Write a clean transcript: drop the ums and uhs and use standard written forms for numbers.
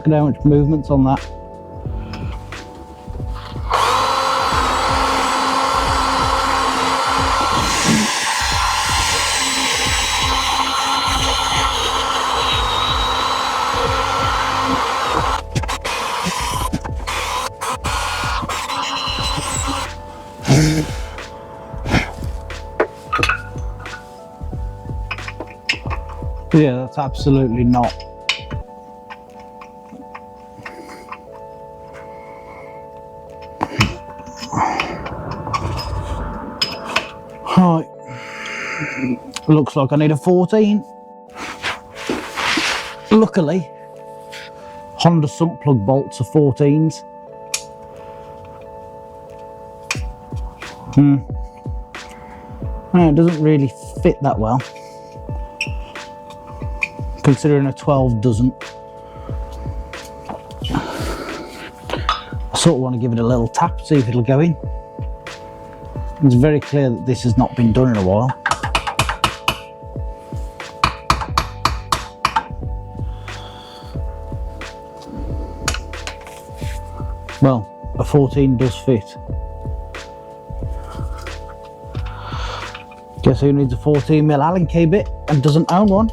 Look at how much movement's on that. Yeah, that's absolutely not. Right, looks like I need a 14. Luckily, Honda sump plug bolts are 14s. No, it doesn't really fit that well, considering a 12 doesn't. I sort of want to give it a little tap, see if it'll go in. It's very clear that this has not been done in a while. Well, a 14 does fit. Guess who needs a 14mm Allen key bit and doesn't own one?